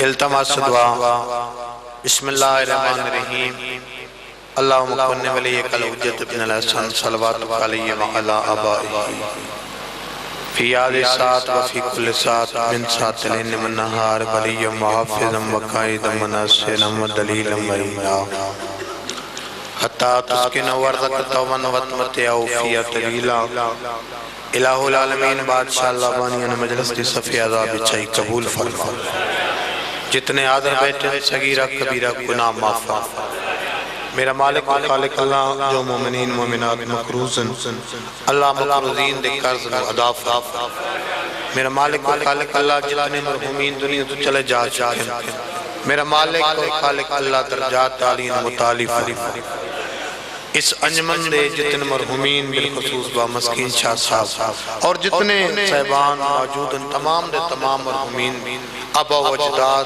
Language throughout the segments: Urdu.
التماس دعا بسم اللہ الرحمن الرحیم اللہم کن ولیک الحجت بن الحسن صلوات علیہ وعلا آبائہ فی آد سات وفی کل سات من سات لین من نہار ولی محافظا وقائدا مناصرا ودلیلا وعینا حتی تسکن ورزقتا ونوتمتعا فی طویلا الہ العالمین بادشاہ اللہ بانیان مجلس کی صفی عذاب چاہی قبول فرما جتنے آدھر بیٹھے صغیرہ کبیرہ گناہ معاف فرما میرا مالک و خالق اللہ جو مومنین مومنات مقروضن اللہ مقروضین دے قرض و ادا فرما میرا مالک و خالق اللہ جتنے مرحومین دنیا تو چلے جا چکے میرا مالک و خالق اللہ درجات تعلیم مطالع فرما اس انجمن دے جتنے مرحومین بالخصوص با مسکین شاہ صاحب اور جتنے صاحبان موجود ان تمام دے تمام مرحومین ابا و اجداد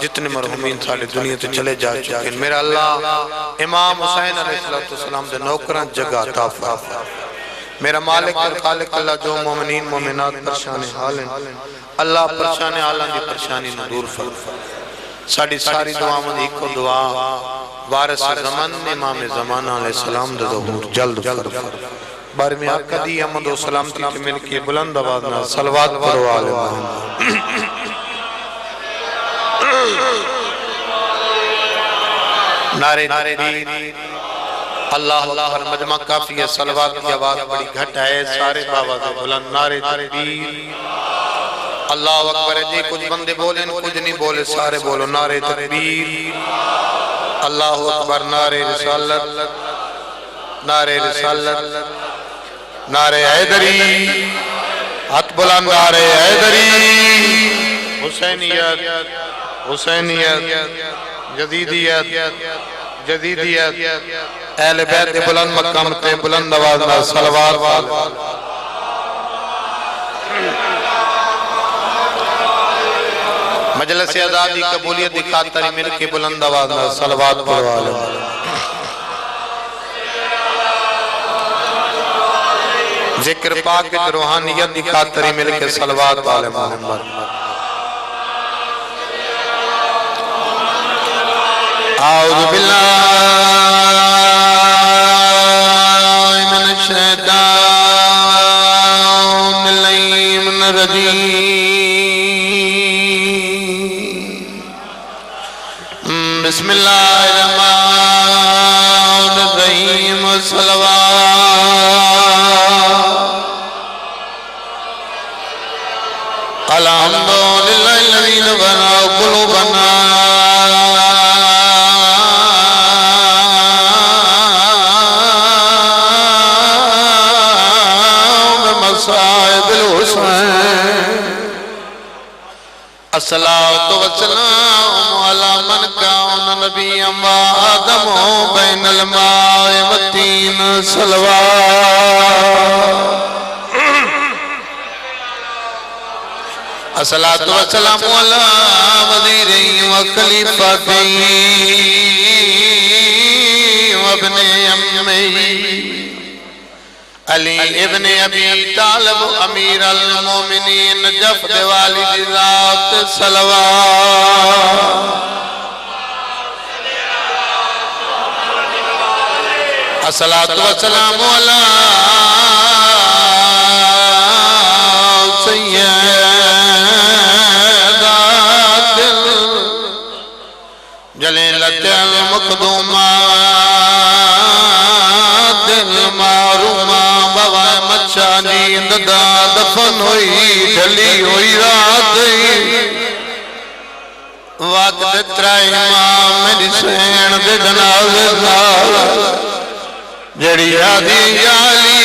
جتنے مرحومین سالے دنیا تو چلے جا چکے میرا اللہ امام حسین علیہ السلام دے نوکران جگہ عطا فرما میرا مالک اور خالق اللہ جو مومنین مومنات پریشان حال ہیں اللہ پریشان حالان دی پریشانی دور فرما ساری دعاؤں ایک کو دعا وارث زمان امام زمانہ علیہ السلام دے ظہور جلد فرما بارے میں آقا دی احمد و سلامتی کے مل کے بلند آوازنا صلوات پڑھو آل محمد نعرے تکبیر اللہ اکبر مجمع کافی ہے صلوات کی آواز بڑی گھٹ ہے سارے باواز بلند نعرے تکبیر اللہ اکبر جی کچھ بندے بولے کچھ نہیں بولے سارے بولو نعرے تکبیر اللہ اکبر نعرے رسالت نعرے رسالت نعرے حیدری ہاتھ بلند نعرے حیدری حسینیت حسینیت جدیدیت جدیدیت اہل بیت بلند مقام تے بلند آوازنا صلوات مجلس آزادی قبولیت دکھاتری مل کے بلند آوازنا صلوات پڑھو آلہ ذکر پاک روحانیت دکھاتری مل کے صلوات آلہ محمد اعوذ باللہ من الشیطان اللعین الرجیم بسم اللہ الرحمن الرحیم صلوات الحمدللہ الذی بنا قلوبنا بمصائب الحسین الصلاة والسلام على من كان نبيا وآدم بين الماء والطين صلوات الصلاة والسلام على وزيري وخليفتي وابن أمي علی ابن ابی طالب امیر المومنین جفد والد ذات صلوات الصلاة والسلام علی سیدات جلیلت المقدومات المعرومات مچانی ددا دفن ہوئی ڈھلی ہوئی رات وقت ترائی امام میری سین دے جنازے دار جڑی آدھی جالی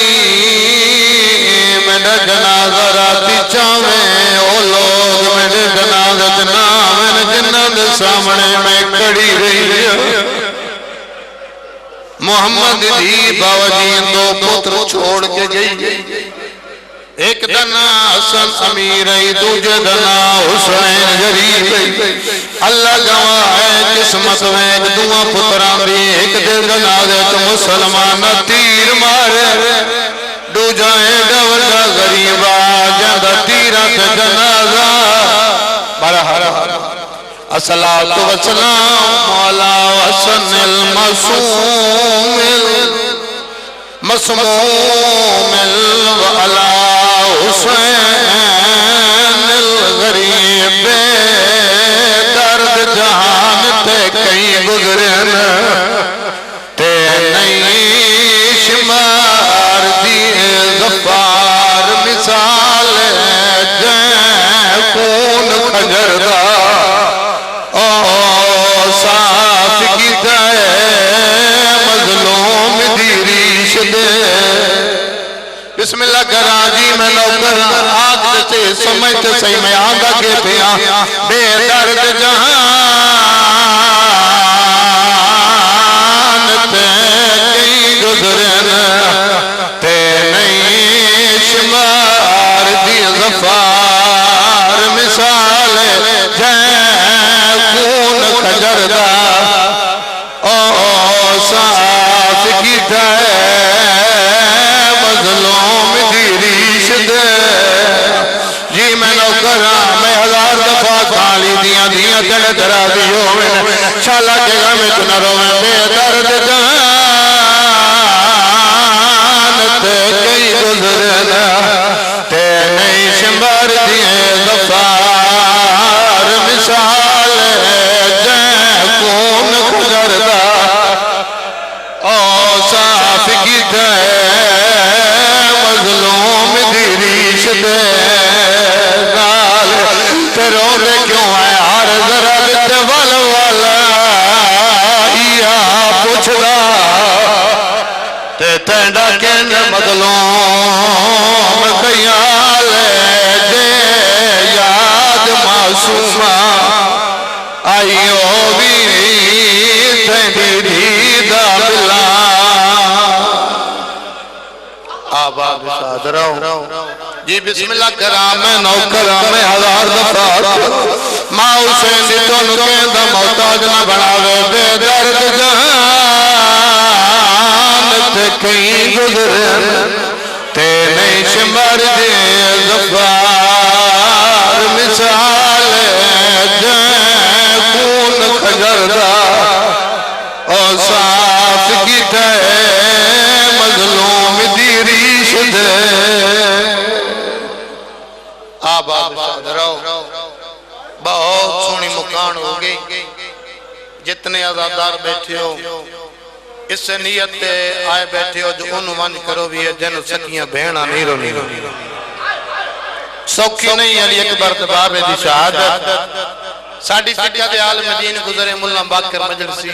میرے جنازہ راتی چاہویں او لوگ میرے جنازت نامن جنہ دے سامنے میں کڑی رہی محمد دی باوجین دو پتر چھوڑ کے گئی ایک دنا حسن امیر ای دوجہ دنا حسین غریب اللہ گواہ ہے قسمت میں ایک دعا پتران دی ایک دے جنازے تو مسلمان تیر مارے دو جائیں ڈوجہ غریبہ جندہ تیرہ سے جنازہ برحر الصلاۃ والسلام علی حسن المصوم مسموم وعلی حسین الغریب درد جہان تے کئی گزرن تے نہیں شمار دی ظفار مثال جائے خون خجردہ صاف کی دائے مظلوم دی ریش دے بسم اللہ کرا جی میں نوکر آگ سے سمجھتے صحیح میں آگا کے پیا بے درد جہان تے کئی گزرن تے نہیں شمار دی ظفار مثال جائے خون خجردہ صاف کی دائے مظلوم دی ریش دے جی میں نوکرہ میں ہزار دفعہ کھالی دیاں تڑے ترا دیو میں شالا کے غم کنروں میں بے درد جان تے کئی گزرن تے نہیں شمبر دیے ظفار مثال جائے خون خجردہ صاف کی دائے مظلوم دی ریش دے نال تیروں دے کیوں ہے ہر ذرا دیتے والا یا پوچھدا تے تینڈا کین مظلوم خیال دے یاد معصومہ آئیو بھی تیری دا بلا آباد شاد رہو جی بسم اللہ کرام نوکرام ہزار دفعہ ماں حسین دی تو نکین دا محتاج نہ بناوے بے درد جہان تے کئی گزرن تے نہیں شمار دے ظفار مثال جائے خون خجردہ صاف کی دائے مظلوم دی ریش دے آباد شاد رہو بہت سونی مکان ہو گئی جتنے عزادار بیٹھے ہو اس سے نیت آئے بیٹھے ہو جو عنوان کرو بھی ہے جن سکیاں بہنہ نہیں رونی سوکھی نہیں علی اکبر دباب دی شہادت ساڑھی فقہ دے عالم دین گزرے ملا باکر مجلسی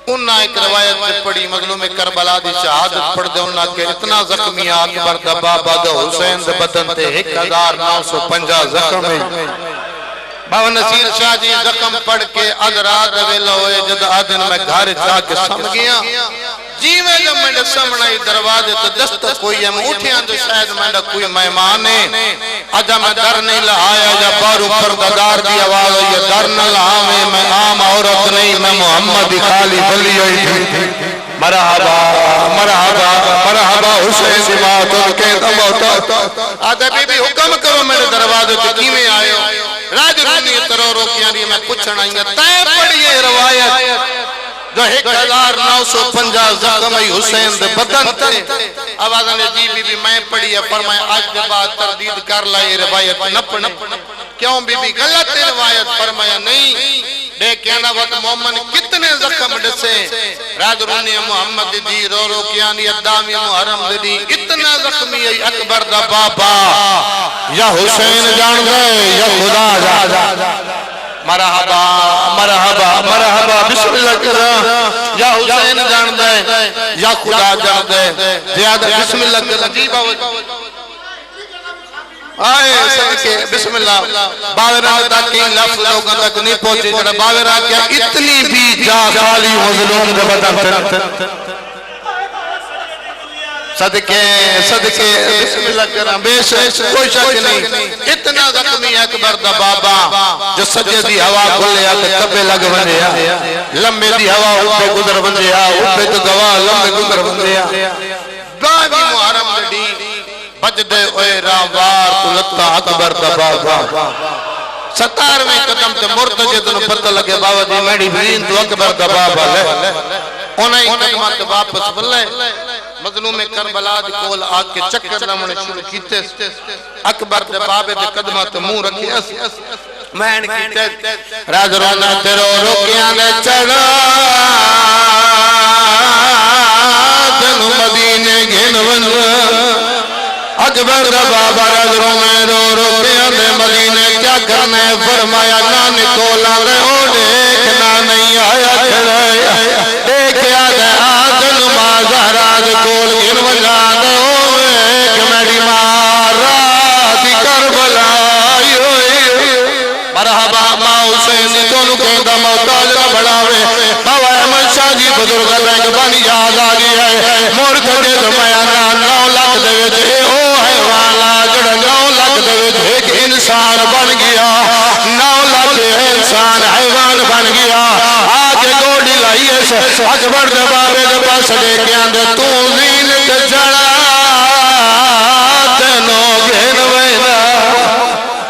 انہاں ایک روایت سے پڑھی مظلوم کربلا دی شہادت پڑھ دے انہاں کہ اتنا زخمی اکبر دا بابا دا حسین دے بدن تے 1950 زخم ہے بابا نصیر شاہ جی زخم پڑھ کے ادرات ویلہ ہوئے جد آدن میں گھر چاہ کے سم گیا جیوے جب میں نے سمنائی دروازے تو دست کوئی ہے میں اٹھیاں جو شاید میں نے کوئی مہمان ہے آجا میں در نہیں لہایا یا بارو پرددار دی آواز یہ در نہ لہاوے میں عام عورت نہیں میں محمد خالی بلی ہوئی تھی مرحبا مرحبا مرحبا حسین دی مات ان کے دموتا آدھے بی بی حکم کرو میرے دروازے تو کیویں آئے ہو راج رونی ترورو کیا رہی میں کچھ نہیں ہے تے پڑھئے روایت جو 1950 زخمی حسین دے بدن تے آوازہ نے جی بی بی میں پڑھی ہے فرمائے آج کے بعد تردید کر لائے روایت نہ پڑھنے کیوں بی بی غلط روایت فرمایا نہیں دیکھینا وقت مومن کتنے زخم ڈسے راج رونی محمد دی رو رو کیانی ادامی محرم دی اتنا زخمی ہے اکبر دا بابا یا حسین جان گئے یا خدا جا مرحبا مرحبا مرحبا بسم اللہ کرا یا حسین جان دے یا خدا جان دے زیادہ بسم اللہ کرا جی باوت آئے صدقے بسم اللہ باورہ تاکہ لفظ لوگوں تک نہیں پہنچے جڑا باورہ کیا اتنی بھی جا خالی مظلوم دے بدن صدقے صدقے بسم اللہ کرام بے شک کوئی شک نہیں اتنا زخمی اکبر دا بابا جو سجے دی ہوا کھلے آتے کبے لگ بندیا لمبے دی ہوا اوپے گزر بندیا اوپے تو گواہ لمبے گزر بندیا باوی محرم لڑی بج دے اوئے راوار کلتا اکبر دا بابا 17ویں قدم تے مرتجد نو پتہ لگے بابا جی میری برین تو اکبر دا بابا لے انہی قدمات واپس بلے مظلوم کربلا دی کول آکے چکر لمنے شروع کیتے اکبر دے بابے دے قدمات منہ رکھے میں نے کیتے راز رونا تیرو روکیاں دے چڑھا تنو مدینے گھن ون اکبر دا بابا راز رونے رو کے اندے مدینے کیا کرنے فرمایا نانی کولا دے او دیکھنا نہیں آیا کھڑے دیکھیا دے آدن مازہراز کول گھن وجا دے او ایک میری مارا دی کربلا مرحبا ماں حسین دونوں کے دا محتاج نہ بڑھاوے بابا احمد شاہ جی بزرگ رنگ بن یاد آگی ہے مرتجد میانا 9 لاکھ دے وچ او حیوانا جڑا 9 لاکھ دے وچ ایک انسان بن گیا 9 لاکھ انسان حیوان بن گیا آج گوڑی لائیے سے اکبر دے بابے دے پاس دے کے اندے تو زین تے جڑا تینو گھن وینا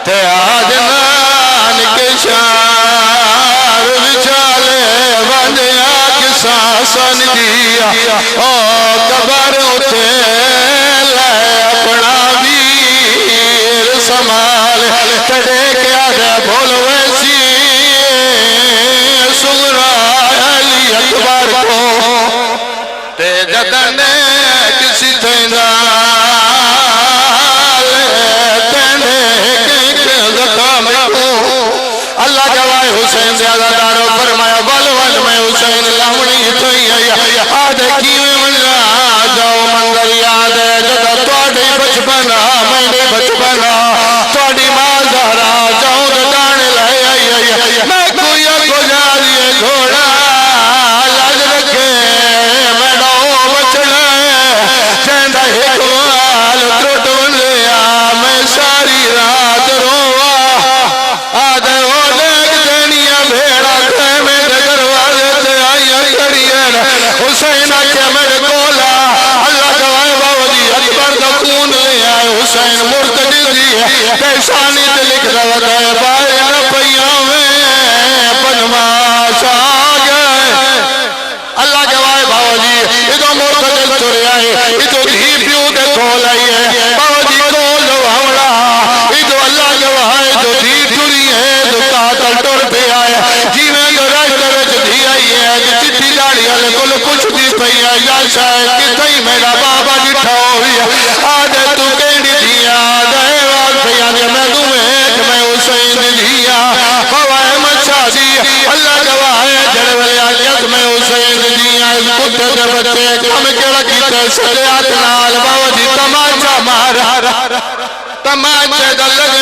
تے آج نان کے شار وچالے ونجیا کساسن دیا او قبر اٹھے لے اپنا ویر سمال تڑے کیا دے بھول ویسی سغرا علی اکبر کو تے جدنے کسی تینال تینے کے زخم کو اللہ جوائے حسین دے عزادارو فرمایا ول میں حسین لامنی تھوئی آج کیویں ملا جاؤ منظر یاد ہے جدا توڑی بچپنا میں نے بچپنا توڑی ماں زہرا جاؤں دان لائے میں کوئی کو جاریے گھوڑا لاج رکھے میں نو بچنا چیندہ ایک وال ترٹ ونیا میں ساری رات روا آج وہ دیکھ دینیا بھیڑا خیمے دے دروازے تے آئیا کریئن حسین آکے میرے کولا اللہ جوائے بابا جی اکبر دا خون لے آئے حسین مرتجد جی پیشانی تے لکھ رہا ہے بائے نہ پیاویں بنواس آگئے اللہ جوائے بابا جی ادھو مرتجد چورے آئے ادھو دھی پیو دے کھول آئی ہے بابا جی کھول دو ہمڑا ادھو اللہ جوائے جو دھی چوری ہے جو قاتل ٹور پہ آئے جی میں جو راشتہ وچ دھی آئی ہے جو چٹھی داڑی ہے کل کچھ دی پئی ہے یا شاید کتھائی میرا بابا جی ٹھاوئی ہے آج تو کہنی دیا دے واز بھیا دے میں دوئے کہ میں حسین دیا بابا احمد شاہ جی اللہ جوائے جڑے والے آجت میں حسین دیا اس کتے دے بچے کم کیڑا کیتے سریات نال بابا جی تماچا مارا تماچے دلگ